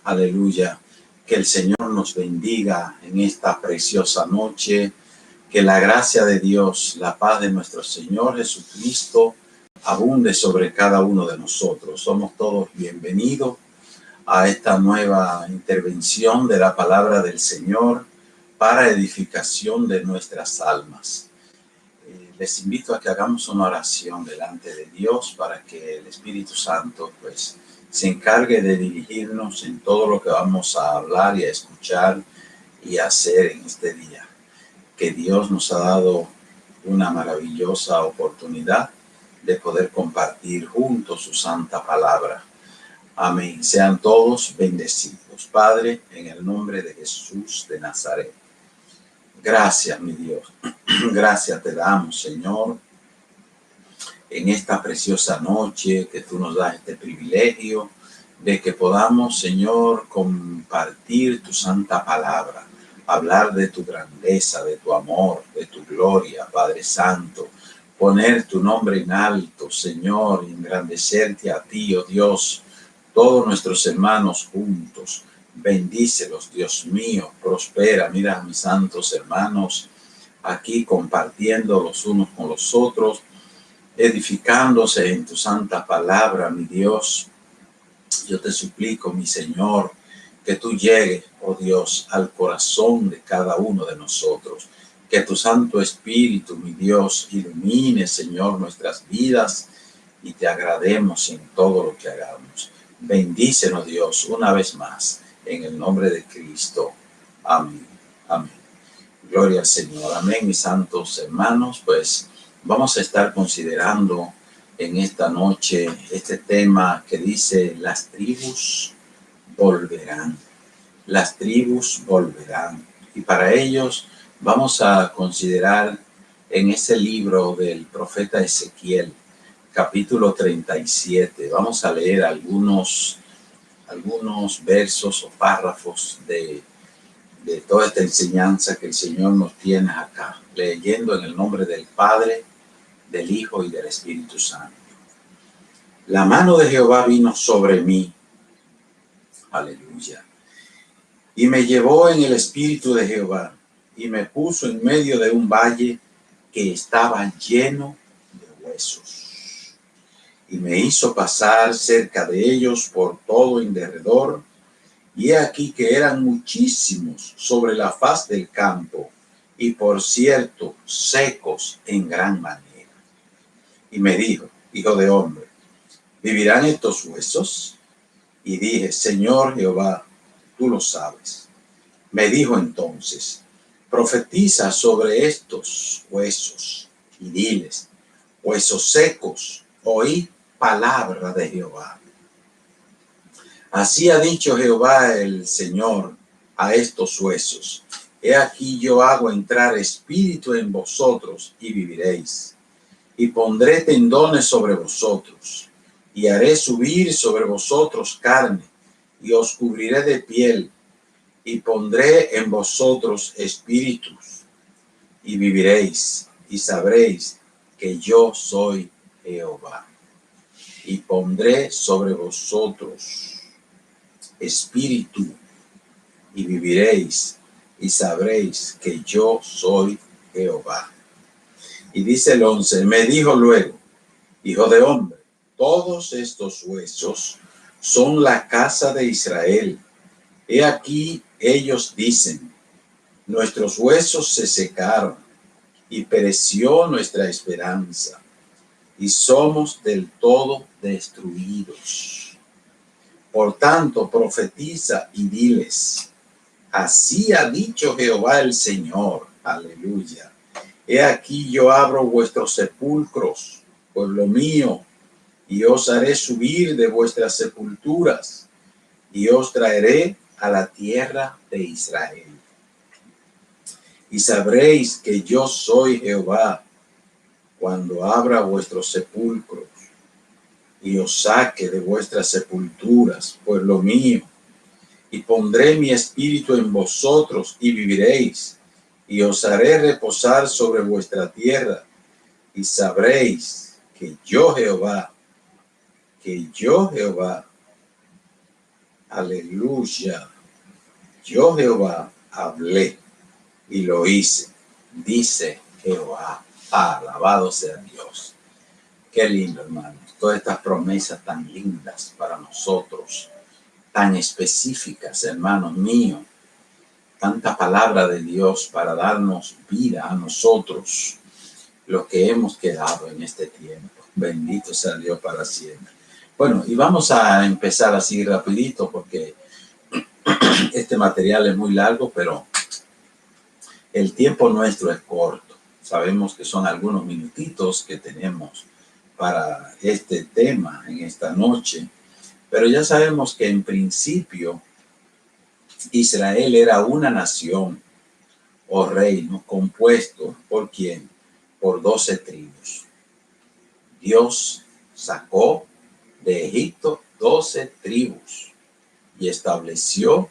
Aleluya. Que el Señor nos bendiga en esta preciosa noche. Que la gracia de Dios, la paz de nuestro Señor Jesucristo abunde sobre cada uno de nosotros. Somos todos bienvenidos a esta nueva intervención de la palabra del Señor para edificación de nuestras almas. Les invito a que hagamos una oración delante de Dios para que el Espíritu Santo se encargue de dirigirnos en todo lo que vamos a hablar y a escuchar y a hacer en este día. Que Dios nos ha dado una maravillosa oportunidad de poder compartir juntos su santa palabra. Amén. Sean todos bendecidos. Padre, en el nombre de Jesús de Nazaret. Gracias, mi Dios. Gracias te damos, Señor, en esta preciosa noche que tú nos das este privilegio de que podamos, Señor, compartir tu santa palabra, hablar de tu grandeza, de tu amor, de tu gloria, Padre Santo, poner tu nombre en alto, Señor, y engrandecerte a ti, oh Dios, todos nuestros hermanos juntos. Bendícelos, Dios mío, prospera. Mira a mis santos hermanos aquí compartiendo los unos con los otros, edificándose en tu santa palabra, mi Dios. Yo te suplico, mi Señor, que tú llegues, oh Dios, al corazón de cada uno de nosotros. Que tu Santo Espíritu, mi Dios, ilumine, Señor, nuestras vidas y te agrademos en todo lo que hagamos. Bendícenos, Dios, una vez más. En el nombre de Cristo. Amén. Amén. Gloria al Señor. Amén, mis santos hermanos. Pues vamos a estar considerando en esta noche este tema que dice: las tribus volverán. Las tribus volverán. Y para ellos vamos a considerar en ese libro del profeta Ezequiel, capítulo 37. Vamos a leer algunos versos o párrafos de toda esta enseñanza que el Señor nos tiene acá, leyendo en el nombre del Padre, del Hijo y del Espíritu Santo. La mano de Jehová vino sobre mí, aleluya, y me llevó en el espíritu de Jehová, y me puso en medio de un valle que estaba lleno de huesos. Y me hizo pasar cerca de ellos por todo en derredor, y he aquí que eran muchísimos sobre la faz del campo, y por cierto secos en gran manera. Y me dijo: hijo de hombre, ¿vivirán estos huesos? Y dije: Señor Jehová, tú lo sabes. Me dijo entonces: profetiza sobre estos huesos, y diles: huesos secos, oí palabra de Jehová. Así ha dicho Jehová el Señor a estos huesos: he aquí yo hago entrar espíritu en vosotros y viviréis, y pondré tendones sobre vosotros, y haré subir sobre vosotros carne, y os cubriré de piel, y pondré en vosotros espíritus, y viviréis, y sabréis que yo soy Jehová. Y pondré sobre vosotros espíritu, y viviréis, y sabréis que yo soy Jehová. Y dice el 11, me dijo luego: hijo de hombre, todos estos huesos son la casa de Israel. He aquí ellos dicen: nuestros huesos se secaron, y pereció nuestra esperanza, y somos del todo destruidos. Por tanto, profetiza y diles: así ha dicho Jehová el Señor, aleluya. He aquí yo abro vuestros sepulcros, pueblo mío, y os haré subir de vuestras sepulturas, y os traeré a la tierra de Israel. Y sabréis que yo soy Jehová cuando abra vuestros sepulcros y os saque de vuestras sepulturas, pueblo mío, y pondré mi espíritu en vosotros y viviréis, y os haré reposar sobre vuestra tierra, y sabréis que yo Jehová, Aleluya. Yo Jehová hablé y lo hice, dice Jehová. Alabado sea Dios. Qué lindo, hermanos. Todas estas promesas tan lindas para nosotros, tan específicas, hermanos míos. Tanta palabra de Dios para darnos vida a nosotros, los que hemos quedado en este tiempo. Bendito sea Dios para siempre. Bueno, y vamos a empezar así rapidito porque este material es muy largo, pero el tiempo nuestro es corto. Sabemos que son algunos minutitos que tenemos para este tema en esta noche, pero ya sabemos que en principio Israel era una nación o reino compuesto por ¿quién? Por 12 tribus. Dios sacó de Egipto 12 tribus y estableció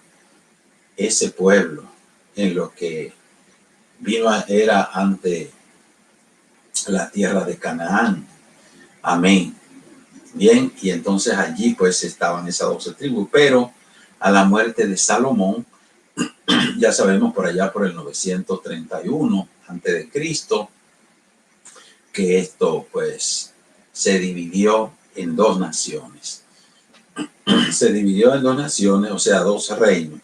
ese pueblo en lo que era ante la tierra de Canaán. Amén. Bien, y entonces allí pues estaban esas 12 tribus, pero a la muerte de Salomón, ya sabemos por allá por el 931 antes de Cristo, que esto pues se dividió en dos naciones. Se dividió en dos naciones, o sea, dos reinos.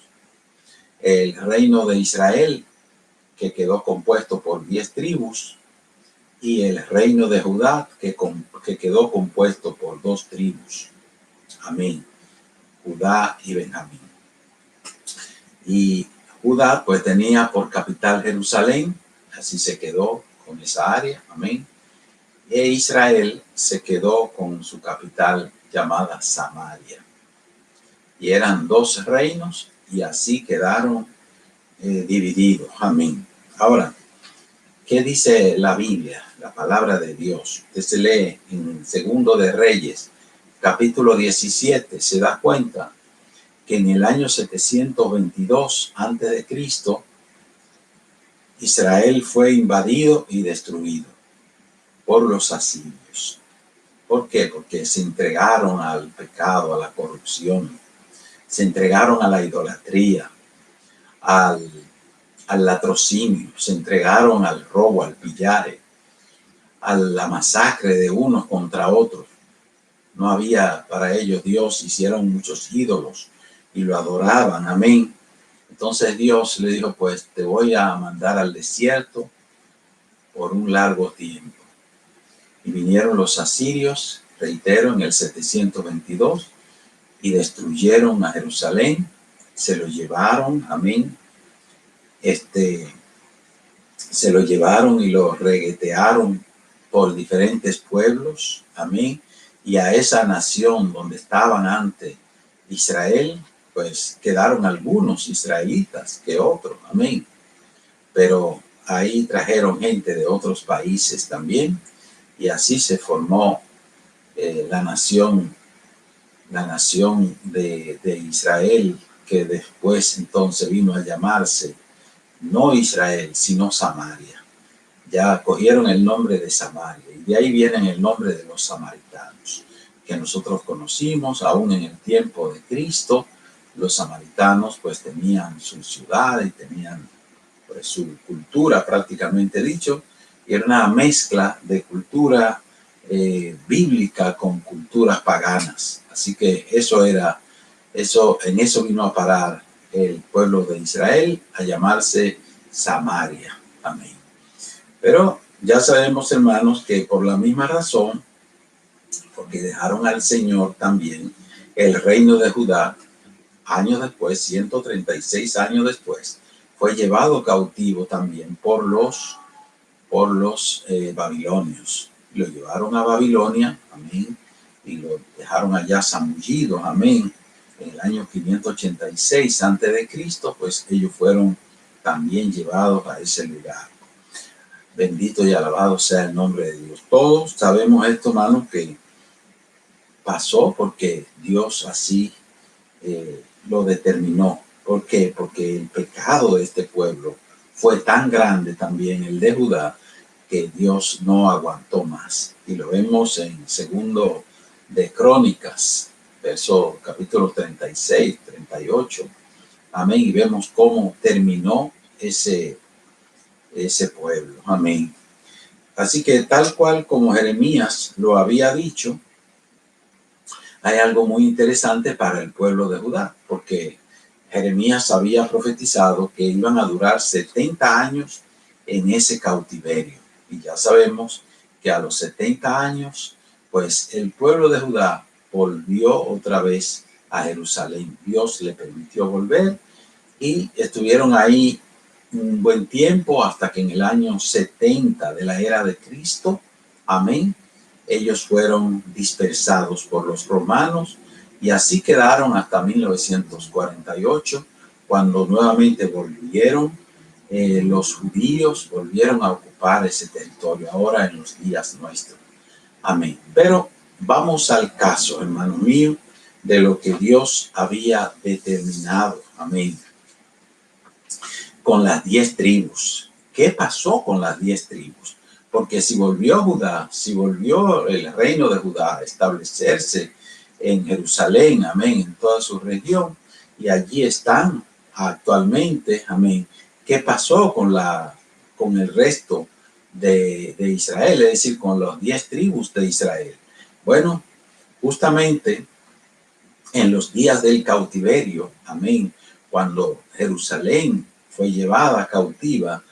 El reino de Israel, que quedó compuesto por 10 tribus, y el reino de Judá, que quedó compuesto por 2 tribus. Amén. Judá y Benjamín. Y Judá pues tenía por capital Jerusalén, así se quedó con esa área. Amén. E Israel se quedó con su capital llamada Samaria. Y eran 2 reinos y así quedaron divididos. Amén. Ahora, ¿qué dice la Biblia? La palabra de Dios. Usted se lee en Segundo de Reyes, capítulo 17. Se da cuenta que en el año 722 antes de Cristo, Israel fue invadido y destruido por los asirios. ¿Por qué? Porque se entregaron al pecado, a la corrupción, se entregaron a la idolatría, al latrocinio, se entregaron al robo, al pillaje, a la masacre de unos contra otros. No había para ellos Dios, hicieron muchos ídolos y lo adoraban. Amén. Entonces Dios le dijo, pues te voy a mandar al desierto por un largo tiempo. Y vinieron los asirios, reitero, en el 722 y destruyeron a Jerusalén, se lo llevaron, amén. Se lo llevaron y lo reguetearon por diferentes pueblos, amén. Y a esa nación donde estaban ante Israel, pues quedaron algunos israelitas que otros, amén. Pero ahí trajeron gente de otros países también, y así se formó la nación de Israel, que después entonces vino a llamarse no Israel, sino Samaria. Ya cogieron el nombre de Samaria, y de ahí viene el nombre de los samaritanos, que nosotros conocimos aún en el tiempo de Cristo. Los samaritanos pues tenían su ciudad y tenían pues su cultura prácticamente dicho, y era una mezcla de cultura bíblica con culturas paganas. Así que en eso vino a parar el pueblo de Israel, a llamarse Samaria. Amén. Pero ya sabemos, hermanos, que por la misma razón, porque dejaron al Señor también, el reino de Judá, años después, 136 años después, fue llevado cautivo también por los babilonios. Lo llevaron a Babilonia, amén, y lo dejaron allá zamullido, amén. En el año 586 antes de Cristo, pues ellos fueron también llevados a ese lugar. Bendito y alabado sea el nombre de Dios. Todos sabemos esto, hermanos, que pasó porque Dios así lo determinó. ¿Por qué? Porque el pecado de este pueblo fue tan grande también, el de Judá, que Dios no aguantó más. Y lo vemos en Segundo de Crónicas, verso capítulo 36, 38. Amén. Y vemos cómo terminó ese pueblo. Amén. Así que tal cual como Jeremías lo había dicho, hay algo muy interesante para el pueblo de Judá, porque Jeremías había profetizado que iban a durar 70 años en ese cautiverio. Y ya sabemos que a los 70 años, pues el pueblo de Judá volvió otra vez a Jerusalén. Dios le permitió volver y estuvieron ahí un buen tiempo hasta que en el año 70 de la era de Cristo, amén, ellos fueron dispersados por los romanos y así quedaron hasta 1948, cuando nuevamente volvieron los judíos, volvieron a ocupar ese territorio ahora en los días nuestros. Amén. Pero vamos al caso, hermano mío, de lo que Dios había determinado. Amén. Con las 10 tribus. ¿Qué pasó con las 10 tribus? Porque si volvió Judá, si volvió el reino de Judá a establecerse en Jerusalén, amén, en toda su región, y allí están actualmente, amén. ¿Qué pasó con el resto de Israel? Es decir, con las 10 tribus de Israel. Bueno, justamente en los días del cautiverio, amén, cuando Jerusalén fue llevada cautiva,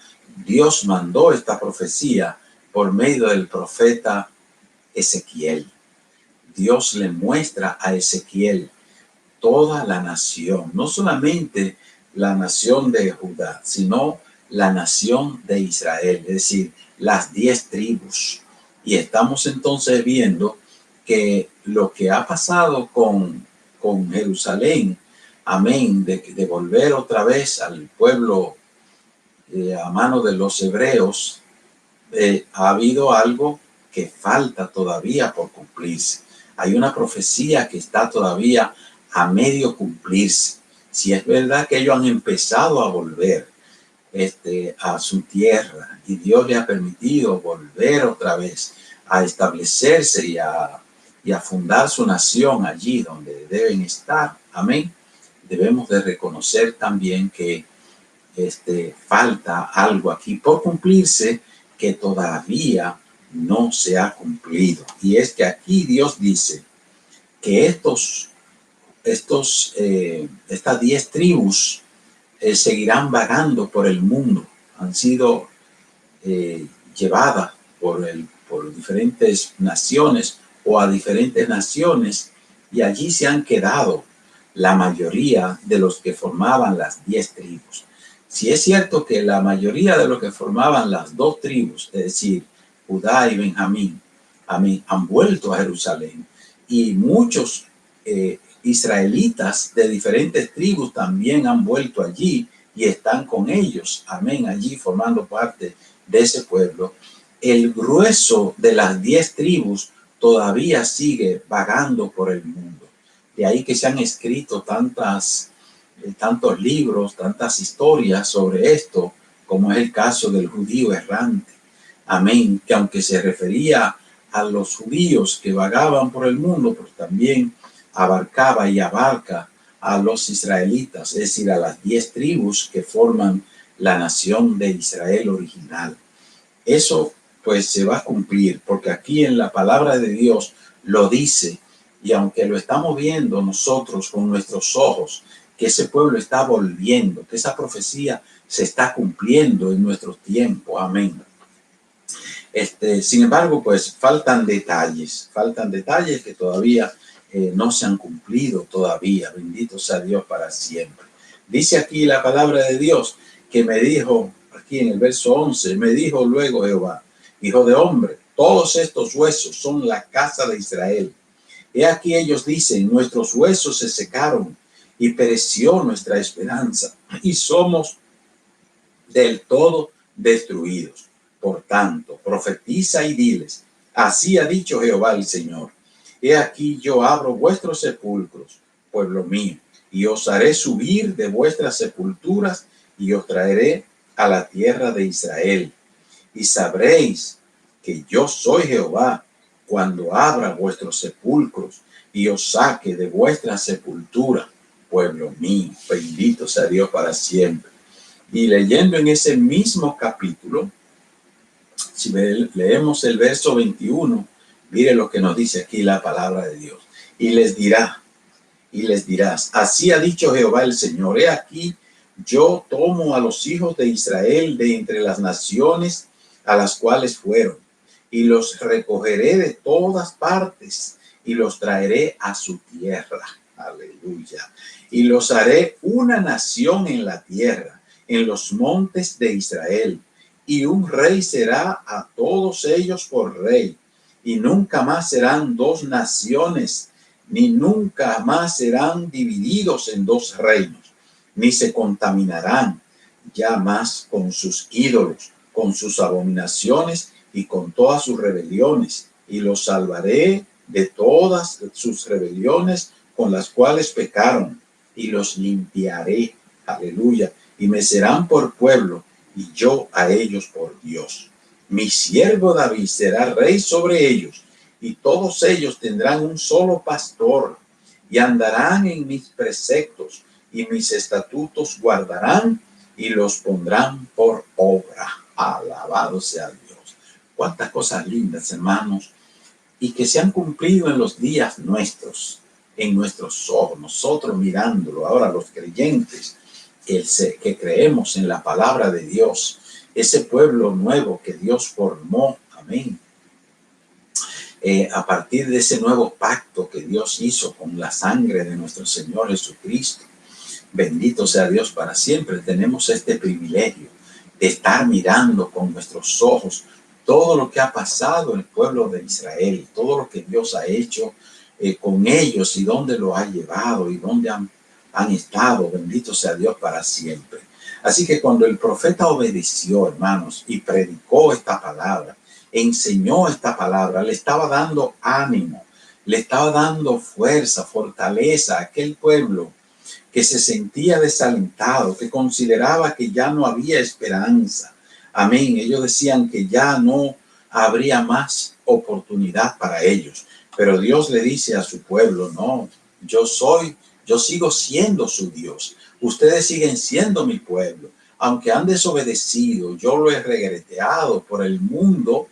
Dios mandó esta profecía por medio del profeta Ezequiel. Dios le muestra a Ezequiel toda la nación, no solamente la nación de Judá, sino la nación de Israel, es decir, las 10 tribus. Y estamos entonces viendo que lo que ha pasado con Jerusalén, amén, de volver otra vez al pueblo a mano de los hebreos, ha habido algo que falta todavía por cumplirse. Hay una profecía que está todavía a medio cumplirse. Si es verdad que ellos han empezado a volver a su tierra y Dios le ha permitido volver otra vez a establecerse y a fundar su nación allí donde deben estar, amén, debemos de reconocer también que falta algo aquí por cumplirse que todavía no se ha cumplido. Y es que aquí Dios dice que estas 10 tribus seguirán vagando por el mundo. Han sido llevadas por diferentes naciones o a diferentes naciones y allí se han quedado la mayoría de los que formaban las 10 tribus. Si es cierto que la mayoría de los que formaban las 2 tribus, es decir, Judá y Benjamín, amén, han vuelto a Jerusalén y muchos israelitas de diferentes tribus también han vuelto allí y están con ellos, amén, allí formando parte de ese pueblo. El grueso de las 10 tribus todavía sigue vagando por el mundo. De ahí que se han escrito tantos libros, tantas historias sobre esto, como es el caso del judío errante. Amén, que aunque se refería a los judíos que vagaban por el mundo, pues también abarcaba y abarca a los israelitas, es decir, a las 10 tribus que forman la nación de Israel original. Eso pues se va a cumplir, porque aquí en la palabra de Dios lo dice, y aunque lo estamos viendo nosotros con nuestros ojos, que ese pueblo está volviendo, que esa profecía se está cumpliendo en nuestro tiempo, amén. Sin embargo, pues faltan detalles que todavía no se han cumplido todavía. Bendito sea Dios para siempre. Dice aquí la palabra de Dios que me dijo, aquí en el verso 11, me dijo luego Jehová, hijo de hombre, todos estos huesos son la casa de Israel. He aquí ellos dicen, nuestros huesos se secaron y pereció nuestra esperanza y somos del todo destruidos. Por tanto, profetiza y diles, así ha dicho Jehová el Señor. He aquí yo abro vuestros sepulcros, pueblo mío, y os haré subir de vuestras sepulturas y os traeré a la tierra de Israel. Y sabréis que yo soy Jehová cuando abra vuestros sepulcros y os saque de vuestra sepultura, pueblo mío, bendito sea Dios para siempre. Y leyendo en ese mismo capítulo, si leemos el verso 21, mire lo que nos dice aquí la palabra de Dios. Y les dirás, así ha dicho Jehová el Señor, he aquí, yo tomo a los hijos de Israel de entre las naciones a las cuales fueron, y los recogeré de todas partes, y los traeré a su tierra. Aleluya. Y los haré una nación en la tierra, en los montes de Israel, y un rey será a todos ellos por rey, y nunca más serán dos naciones, ni nunca más serán divididos en dos reinos, ni se contaminarán ya más con sus ídolos, con sus abominaciones y con todas sus rebeliones, y los salvaré de todas sus rebeliones con las cuales pecaron, y los limpiaré, aleluya, y me serán por pueblo, y yo a ellos por Dios. Mi siervo David será rey sobre ellos, y todos ellos tendrán un solo pastor, y andarán en mis preceptos, y mis estatutos guardarán, y los pondrán por obra. Alabado sea Dios. Cuántas cosas lindas, hermanos, y que se han cumplido en los días nuestros, en nuestros ojos, nosotros mirándolo. Ahora los creyentes que creemos en la palabra de Dios, ese pueblo nuevo que Dios formó, amén, a partir de ese nuevo pacto que Dios hizo con la sangre de nuestro Señor Jesucristo. Bendito sea Dios para siempre. Tenemos este privilegio de estar mirando con nuestros ojos todo lo que ha pasado en el pueblo de Israel, todo lo que Dios ha hecho con ellos y dónde lo ha llevado y dónde han estado. Bendito sea Dios para siempre. Así que cuando el profeta obedeció, hermanos, y predicó esta palabra, enseñó esta palabra, le estaba dando ánimo, le estaba dando fuerza, fortaleza a aquel pueblo que se sentía desalentado, que consideraba que ya no había esperanza. Amén. Ellos decían que ya no habría más oportunidad para ellos. Pero Dios le dice a su pueblo, no, yo sigo siendo su Dios. Ustedes siguen siendo mi pueblo. Aunque han desobedecido, yo lo he regreteado por el mundo.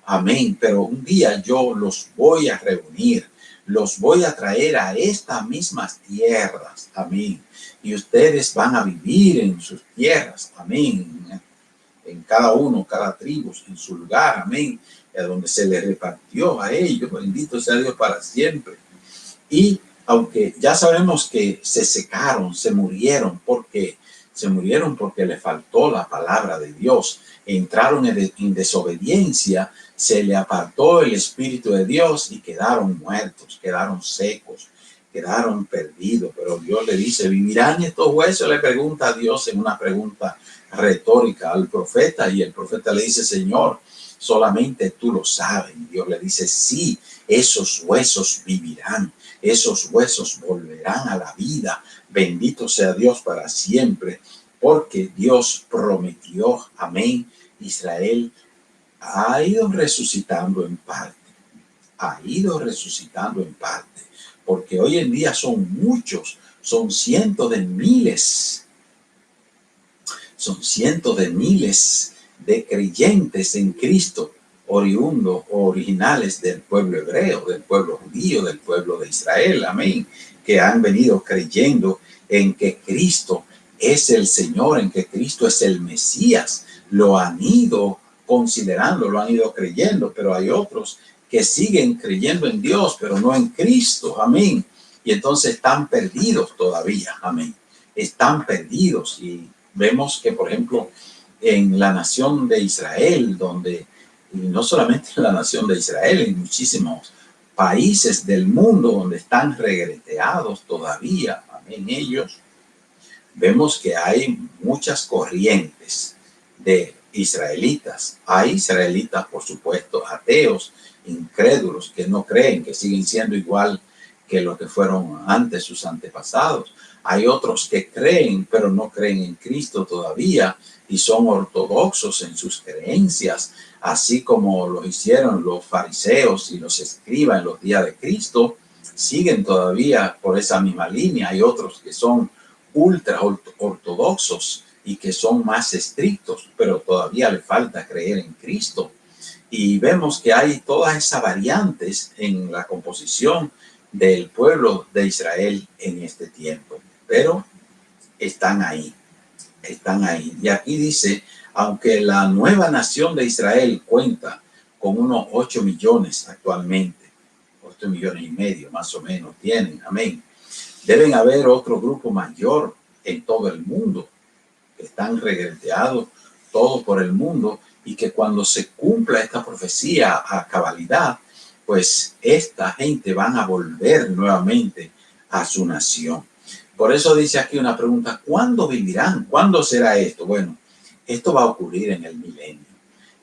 Amén. Pero un día yo los voy a reunir. Los voy a traer a estas mismas tierras. Amén. Y ustedes van a vivir en sus tierras. Amén. En cada uno, cada tribu, en su lugar. Amén. A donde se les repartió a ellos. Bendito sea Dios para siempre. Y aunque ya sabemos que se secaron, se murieron porque le faltó la palabra de Dios. Entraron en desobediencia, se le apartó el Espíritu de Dios y quedaron muertos, quedaron secos, quedaron perdidos. Pero Dios le dice, ¿vivirán estos huesos? Le pregunta a Dios en una pregunta retórica al profeta, y el profeta le dice, Señor, solamente tú lo sabes. Y Dios le dice, sí, esos huesos vivirán, esos huesos volverán a la vida. Bendito sea Dios para siempre, porque Dios prometió, amén. Israel ha ido resucitando en parte, porque hoy en día son muchos, son cientos de miles de creyentes en Cristo, oriundos o originales del pueblo hebreo, del pueblo judío, del pueblo de Israel, amén, que han venido creyendo en que Cristo es el Señor, en que Cristo es el Mesías. Lo han ido considerando, lo han ido creyendo, pero hay otros que siguen creyendo en Dios, pero no en Cristo, amén. Y entonces están perdidos todavía, amén. Están perdidos. Y vemos que, por ejemplo, en la nación de Israel, y no solamente en la nación de Israel, en muchísimos países del mundo donde están regreteados todavía, amén, ellos, vemos que hay muchas corrientes de israelitas. Hay israelitas, por supuesto, ateos, incrédulos, que no creen, que siguen siendo igual que lo que fueron antes sus antepasados. Hay otros que creen, pero no creen en Cristo todavía y son ortodoxos en sus creencias, así como lo hicieron los fariseos y los escribas en los días de Cristo. siguen todavía por esa misma línea. Hay otros que son ultra ortodoxos y que son más estrictos, pero todavía le falta creer en Cristo. Y vemos que hay todas esas variantes en la composición del pueblo de Israel en este tiempo, pero están ahí, están ahí. Y aquí dice, aunque la nueva nación de Israel cuenta con unos 8 millones actualmente, 8 millones y medio más o menos tienen, amén, deben haber otro grupo mayor en todo el mundo, que están regateados todo por el mundo, y que cuando se cumpla esta profecía a cabalidad, pues esta gente van a volver nuevamente a su nación. Por eso dice aquí una pregunta, ¿cuándo vivirán? ¿Cuándo será esto? Bueno, esto va a ocurrir en el milenio.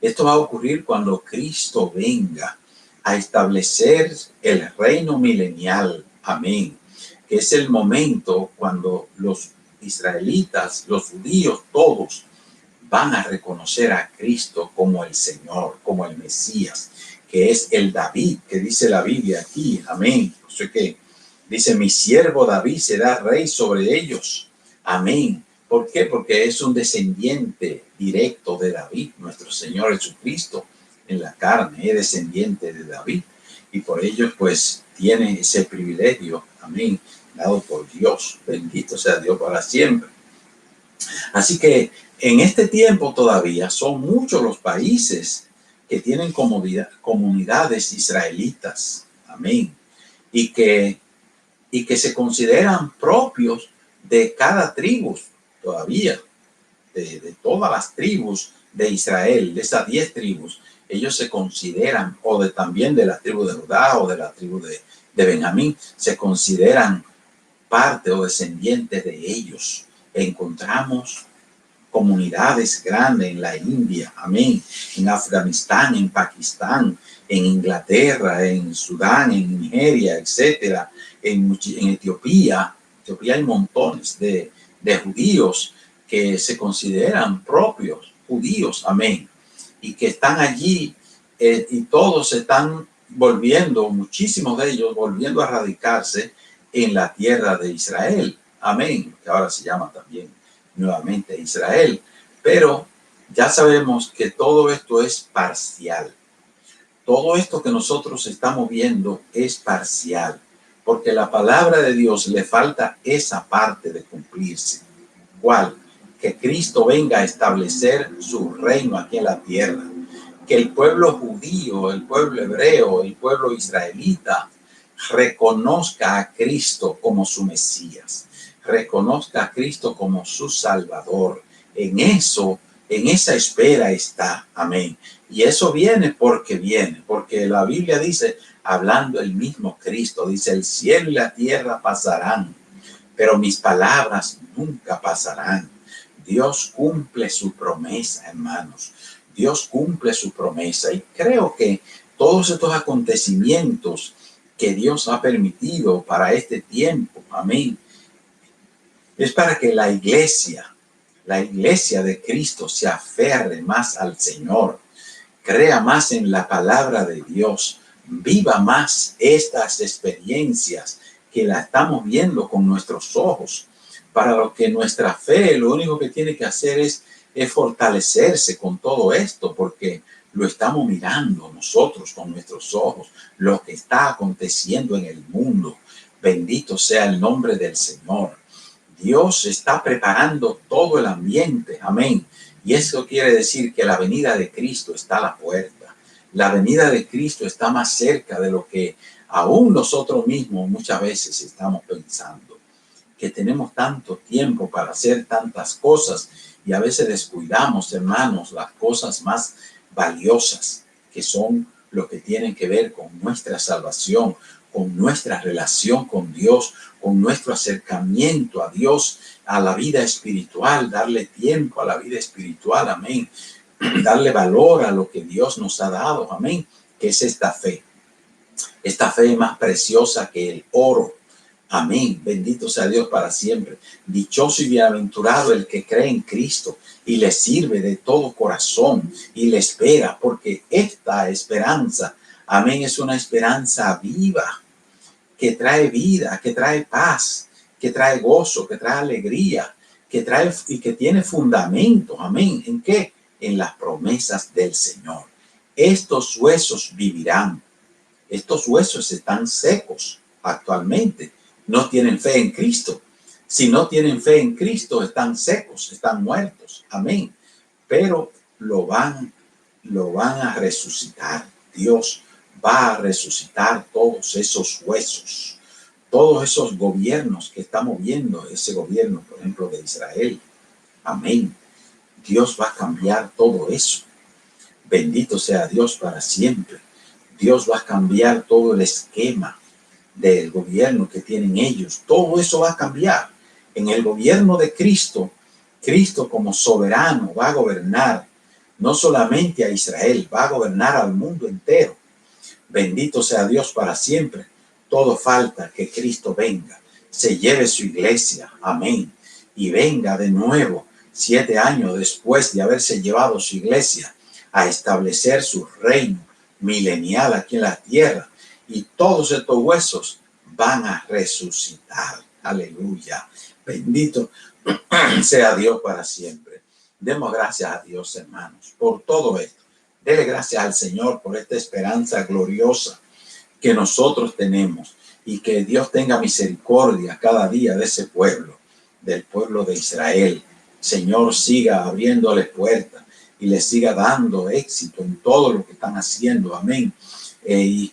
Esto va a ocurrir cuando Cristo venga a establecer el reino milenial. Amén. Que es el momento cuando los israelitas, los judíos, todos van a reconocer a Cristo como el Señor, como el Mesías, que es el David, que dice la Biblia aquí. Amén. O sea que dice, mi siervo David será rey sobre ellos. Amén. ¿Por qué? Porque es un descendiente directo de David, nuestro Señor Jesucristo en la carne, es descendiente de David. Y por ello, pues, tiene ese privilegio, amén, dado por Dios. Bendito sea Dios para siempre. Así que en este tiempo todavía son muchos los países que tienen comunidades israelitas, amén, y que se consideran propios de cada tribu todavía, de todas las tribus de Israel, de esas 10 tribus, ellos se consideran, o también de la tribu de Judá o de la tribu de Benjamín, se consideran parte o descendientes de ellos. Encontramos comunidades grandes en la India, amén, en Afganistán, en Pakistán, en Inglaterra, en Sudán, en Nigeria, etcétera, en Etiopía. Etiopía hay montones de judíos que se consideran propios judíos, amén, y que están allí, y todos se están volviendo, muchísimos de ellos volviendo a radicarse en la tierra de Israel, amén, que ahora se llama también nuevamente Israel. Pero ya sabemos que todo esto es parcial. Todo esto que nosotros estamos viendo es parcial, porque la palabra de Dios le falta esa parte de cumplirse. ¿Cuál? Que Cristo venga a establecer su reino aquí en la tierra. Que el pueblo judío, el pueblo hebreo, el pueblo israelita reconozca a Cristo como su Mesías, reconozca a Cristo como su Salvador. En eso, en esa espera está. Amén. Y eso viene, porque la Biblia dice, hablando el mismo Cristo, dice, el cielo y la tierra pasarán, pero mis palabras nunca pasarán. Dios cumple su promesa, hermanos. Dios cumple su promesa. Y creo que todos estos acontecimientos que Dios ha permitido para este tiempo, amén, es para que la iglesia de Cristo se aferre más al Señor, crea más en la palabra de Dios, viva más estas experiencias que la estamos viendo con nuestros ojos, para lo que nuestra fe lo único que tiene que hacer es fortalecerse con todo esto, porque lo estamos mirando nosotros con nuestros ojos, lo que está aconteciendo en el mundo. Bendito sea el nombre del Señor. Dios está preparando todo el ambiente, amén. Y eso quiere decir que la venida de Cristo está a la puerta. La venida de Cristo está más cerca de lo que aún nosotros mismos muchas veces estamos pensando. Que tenemos tanto tiempo para hacer tantas cosas y a veces descuidamos, hermanos, las cosas más valiosas, que son lo que tienen que ver con nuestra salvación, con nuestra relación con Dios, con nuestro acercamiento a Dios, a la vida espiritual, darle tiempo a la vida espiritual, amén, darle valor a lo que Dios nos ha dado, amén, que es esta fe más preciosa que el oro. Amén. Bendito sea Dios para siempre. Dichoso y bienaventurado el que cree en Cristo y le sirve de todo corazón y le espera, porque esta esperanza, amén, es una esperanza viva. que trae vida, que trae paz, que trae gozo, que trae alegría, que trae y que tiene fundamento. Amén. ¿En qué? En las promesas del Señor. Estos huesos vivirán. Estos huesos están secos actualmente. No tienen fe en Cristo. Si no tienen fe en Cristo, están secos, están muertos. Amén. Pero lo van a resucitar. Dios va a resucitar todos esos huesos, todos esos gobiernos que estamos viendo, ese gobierno, por ejemplo, de Israel. Amén. Dios va a cambiar todo eso. Bendito sea Dios para siempre. Dios va a cambiar todo el esquema del gobierno que tienen ellos. Todo eso va a cambiar. En el gobierno de Cristo, Cristo como soberano va a gobernar no solamente a Israel, va a gobernar al mundo entero. Bendito sea Dios para siempre. Todo falta que Cristo venga, se lleve su iglesia. Amén. Y venga de nuevo 7 años después de haberse llevado su iglesia a establecer su reino milenial aquí en la tierra. Y todos estos huesos van a resucitar. Aleluya. Bendito sea Dios para siempre. Demos gracias a Dios, hermanos, por todo esto. Dele gracias al Señor por esta esperanza gloriosa que nosotros tenemos, y que Dios tenga misericordia cada día de ese pueblo, del pueblo de Israel. Señor, siga abriéndole puertas y les siga dando éxito en todo lo que están haciendo. Amén.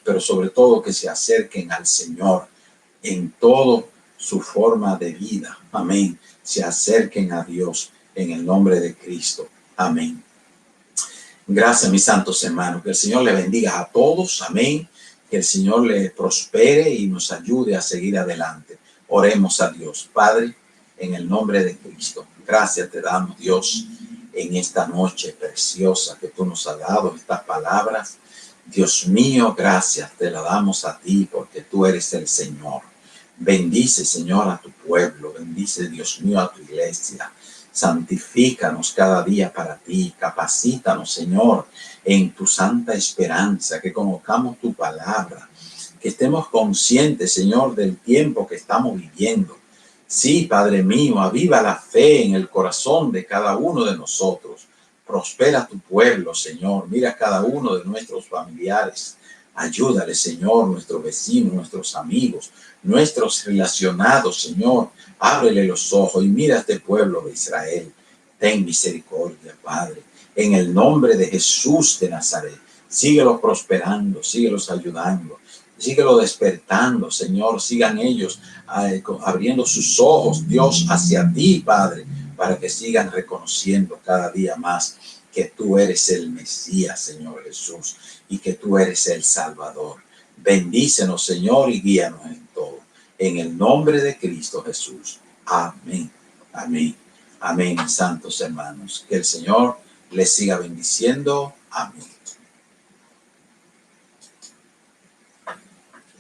Pero sobre todo que se acerquen al Señor en toda su forma de vida. Amén. Se acerquen a Dios en el nombre de Cristo. Amén. Gracias, mis santos hermanos. Que el Señor le bendiga a todos. Amén. Que el Señor le prospere y nos ayude a seguir adelante. Oremos a Dios. Padre, en el nombre de Cristo, gracias te damos, Dios, en esta noche preciosa que tú nos has dado, estas palabras. Dios mío, gracias te la damos a ti porque tú eres el Señor. Bendice, Señor, a tu pueblo. Bendice, Dios mío, a tu iglesia. Santifícanos cada día para ti. Capacítanos, Señor, en tu santa esperanza, que conozcamos tu palabra, que estemos conscientes, Señor, del tiempo que estamos viviendo. Sí, Padre mío, aviva la fe en el corazón de cada uno de nosotros. Prospera tu pueblo, Señor. Mira a cada uno de nuestros familiares. Ayúdale, Señor, nuestros vecinos, nuestros amigos, nuestros relacionados, Señor. Ábrele los ojos y mira a este pueblo de Israel. Ten misericordia, Padre. En el nombre de Jesús de Nazaret, síguelos prosperando, síguelos ayudando, síguelos despertando, Señor. Sigan ellos abriendo sus ojos, Dios, hacia ti, Padre, para que sigan reconociendo cada día más que tú eres el Mesías, Señor Jesús, y que tú eres el Salvador. Bendícenos, Señor, y guíanos en todo. En el nombre de Cristo Jesús. Amén. Amén. Amén, santos hermanos. Que el Señor les siga bendiciendo. Amén.